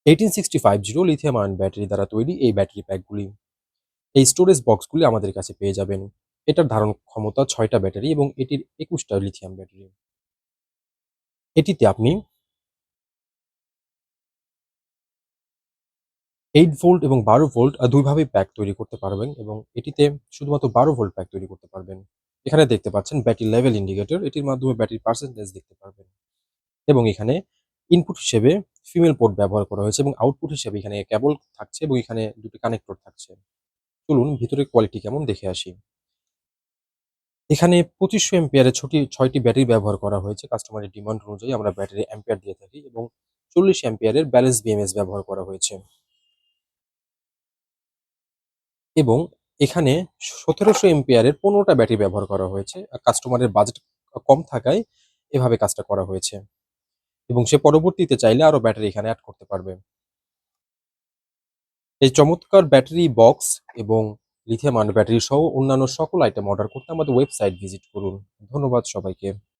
18650 lithium ion battery দ্বারা তৈরি এই ব্যাটারি প্যাকগুলি। এই স্টোরেজ বক্সগুলি আমাদের কাছে পেয়ে যাবেন। এটার ধারণ ক্ষমতা ৬টা ব্যাটারি এবং এটির ২১টা লিথিয়াম ব্যাটারি। এটিতে আপনি 8 ভোল্ট এবং ১২ ভোল্ট ২ ভাবেই প্যাক তৈরি করতে পারবেন এবং এটিতে শুধুমাত্র ১২ ভোল্ট প্যাক তৈরি করতে পারবেন। এখানে দেখতে পাচ্ছেন ব্যাটারি লেভেল ইন্ডিকেটর, এটির মাধ্যমে ব্যাটারির পার্সেন্টেজ দেখতে পারবেন এবং এখানে ইনপুট হিসেবে ফিমেল পোর্ট ব্যবহার করা হয়েছে এবং আউটপুট হিসেবে এখানে কেবল থাকছে এবং এখানে ২ টি কানেক্টর থাকছে। চলুন ভিতরের কোয়ালিটি কেমন দেখে আসি। এখানে ২৫০০ অ্যাম্পিয়ারের ৬টি ব্যাটারি ব্যবহার করা হয়েছে। কাস্টমারের ডিমান্ড অনুযায়ী আমরা ব্যাটারির অ্যাম্পিয়ার দিয়ে থাকি এবং ৪০ অ্যাম্পিয়ারের ব্যালেন্স বিএমএস ব্যবহার করা হয়েছে এবং এখানে ১৭০০ অ্যাম্পিয়ারের ১৫ টা ব্যাটারি ব্যবহার করা হয়েছে। কাস্টমারের বাজেট কম থাকায় এভাবে কাজটা করা হয়েছে এবং সে পরবর্তীতে চাইলে আরো ব্যাটারি এখানে এড করতে পারবে। এই চমৎকার ব্যাটারি বক্স এবং লিথিয়াম আয়ন ব্যাটারি সহ অন্যান্য সকল আইটেম অর্ডার করতে আমাদের ওয়েবসাইট ভিজিট করুন। ধন্যবাদ সবাইকে।